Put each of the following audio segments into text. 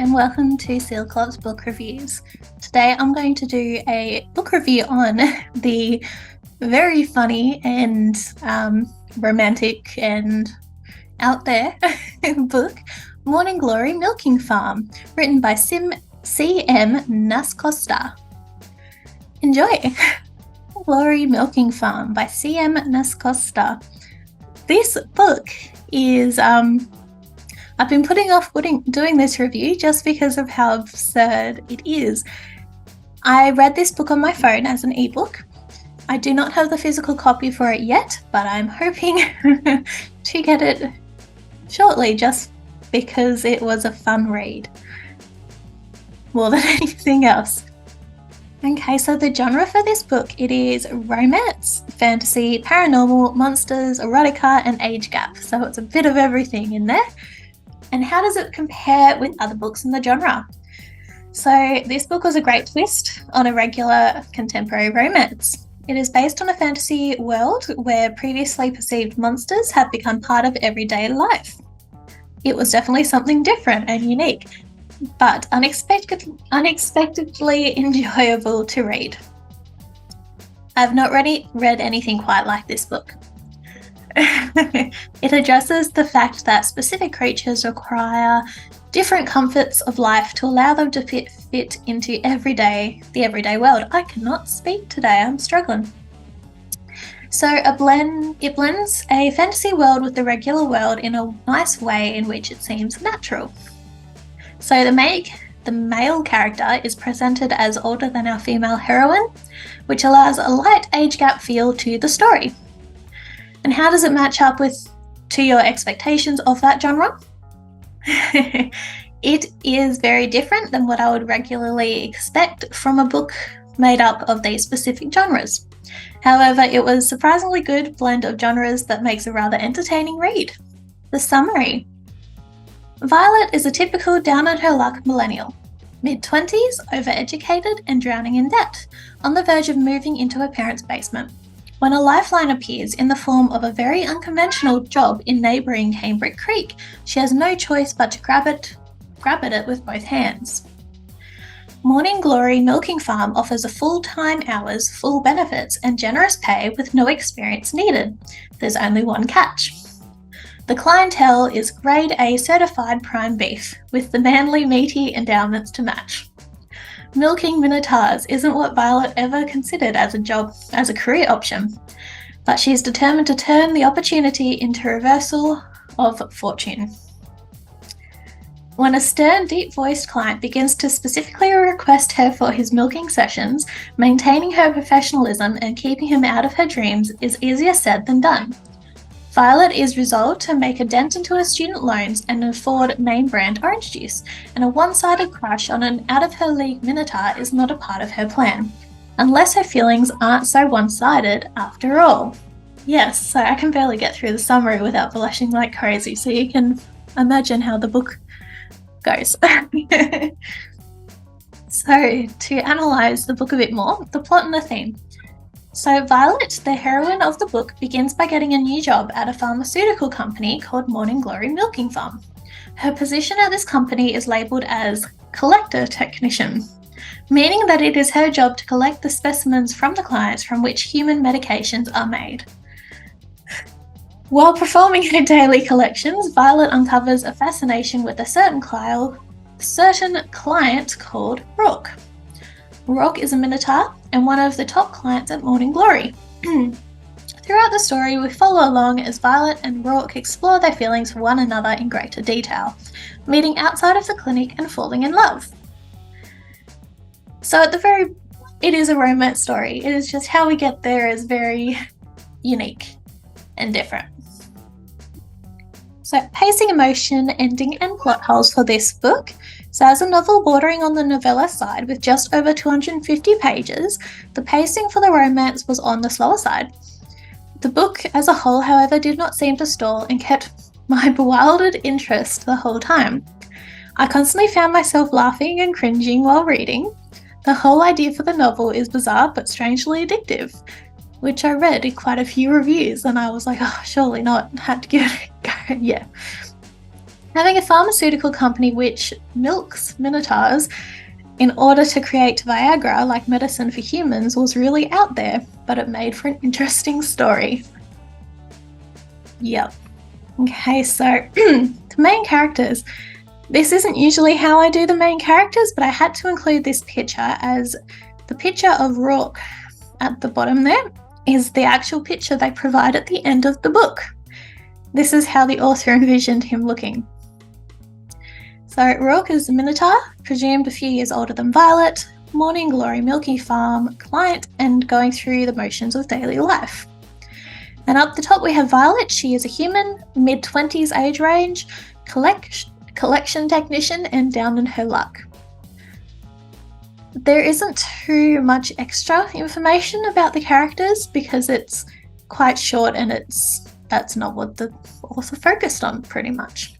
and welcome to Sealclops Book Reviews. Today I'm going to do a book review on the very funny and romantic and out there book Morning Glory Milking Farm, written by C.M. Nascosta. Enjoy! Glory Milking Farm by C.M. Nascosta. This book is I've been putting off doing this review just because of how absurd it is. I read this book on my phone as an ebook. I do not have the physical copy for it yet, but I'm hoping to get it shortly just because it was a fun read more than anything else. Okay, so the genre for this book, it is romance, fantasy, paranormal, monsters, erotica, and age gap. So it's a bit of everything in there. And how does it compare with other books in the genre? So this book was a great twist on a regular contemporary romance. It is based on a fantasy world where previously perceived monsters have become part of everyday life. It was definitely something different and unique, but unexpectedly enjoyable to read. I've not read anything quite like this book. It addresses the fact that specific creatures require different comforts of life to allow them to fit into the everyday world. I cannot speak today, I'm struggling. So it blends a fantasy world with the regular world in a nice way in which it seems natural. So the male character is presented as older than our female heroine, which allows a light age gap feel to the story. And how does it match up to your expectations of that genre? It is very different than what I would regularly expect from a book made up of these specific genres. However, it was a surprisingly good blend of genres that makes a rather entertaining read. The summary. Violet is a typical down-on-her-luck millennial. Mid-20s, overeducated and drowning in debt, on the verge of moving into her parents' basement, when a lifeline appears in the form of a very unconventional job in neighbouring Cambric Creek. She has no choice but to grab at it with both hands. Morning Glory Milking Farm offers a full-time hours, full benefits and generous pay with no experience needed. There's only one catch. The clientele is grade A certified prime beef, with the manly meaty endowments to match. Milking minotaurs isn't what Violet ever considered as a career option, but she is determined to turn the opportunity into a reversal of fortune. When a stern, deep-voiced client begins to specifically request her for his milking sessions, maintaining her professionalism and keeping him out of her dreams is easier said than done. Violet is resolved to make a dent into her student loans and afford name brand orange juice, and a one-sided crush on an out-of-her-league minotaur is not a part of her plan, unless her feelings aren't so one-sided after all. Yes, so I can barely get through the summary without blushing like crazy, so you can imagine how the book goes. So, to analyse the book a bit more, the plot and the theme. So Violet, the heroine of the book, begins by getting a new job at a pharmaceutical company called Morning Glory Milking Farm. Her position at this company is labelled as collector technician, meaning that it is her job to collect the specimens from the clients from which human medications are made. While performing her daily collections, Violet uncovers a fascination with a certain client called Rourke. Rourke is a minotaur and one of the top clients at Morning Glory. Throughout the story, we follow along as Violet and Rourke explore their feelings for one another in greater detail, meeting outside of the clinic and falling in love. So it is a romance story. It is just how we get there is very unique and different. So pacing, emotion, ending and plot holes for this book. So as a novel bordering on the novella side with just over 250 pages, the pacing for the romance was on the slower side. The book as a whole, however, did not seem to stall and kept my bewildered interest the whole time. I constantly found myself laughing and cringing while reading. The whole idea for the novel is bizarre but strangely addictive, which I read in quite a few reviews and I was like, oh, surely not, had to give it a go, yeah. Having a pharmaceutical company which milks minotaurs in order to create Viagra, like medicine for humans, was really out there, but it made for an interesting story. Yep. Okay, so the main characters. This isn't usually how I do the main characters, but I had to include this picture, as the picture of Rourke at the bottom there is the actual picture they provide at the end of the book. This is how the author envisioned him looking. So Rourke is a minotaur, presumed a few years older than Violet, Morning Glory Milky Farm client, and going through the motions of daily life. And up the top we have Violet. She is a human, mid-20s age range, collection technician, and down in her luck. There isn't too much extra information about the characters because it's quite short and that's not what the author focused on, pretty much.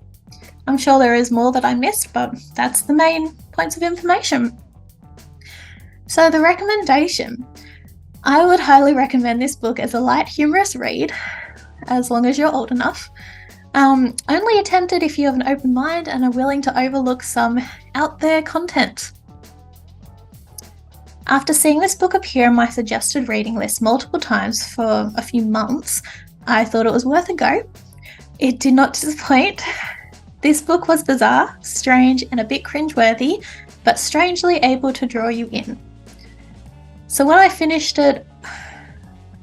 I'm sure there is more that I missed, but that's the main points of information. So the recommendation. I would highly recommend this book as a light, humorous read, as long as you're old enough. Only attempted if you have an open mind and are willing to overlook some out there content. After seeing this book appear on my suggested reading list multiple times for a few months, I thought it was worth a go. It did not disappoint. This book was bizarre, strange, and a bit cringeworthy, but strangely able to draw you in. So when I finished it,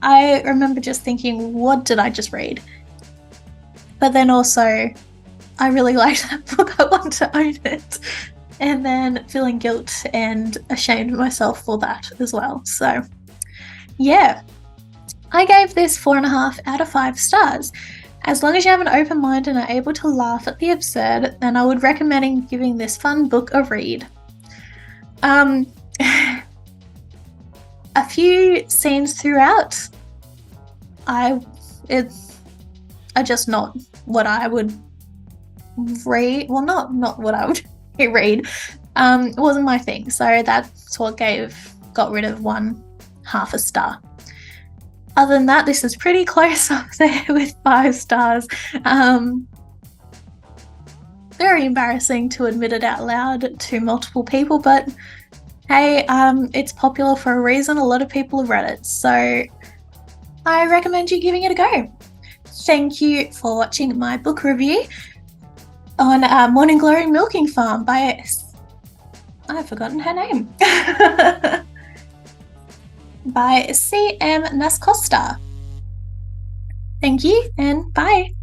I remember just thinking, what did I just read? But then also, I really liked that book. I want to own it. And then feeling guilt and ashamed of myself for that as well. So, yeah. I gave this 4.5 out of 5 stars. As long as you have an open mind and are able to laugh at the absurd, then I would recommend giving this fun book a read. A few scenes throughout are just not what I would read. Well, not what I would read. It wasn't my thing, so that's what got rid of 1/2 a star. Other than that, this is pretty close up there with 5 stars. Very embarrassing to admit it out loud to multiple people, but hey, it's popular for a reason. A lot of people have read it, so I recommend you giving it a go. Thank you for watching my book review on Morning Glory Milking Farm by... I've forgotten her name. By C.M. Nascosta. Thank you and bye.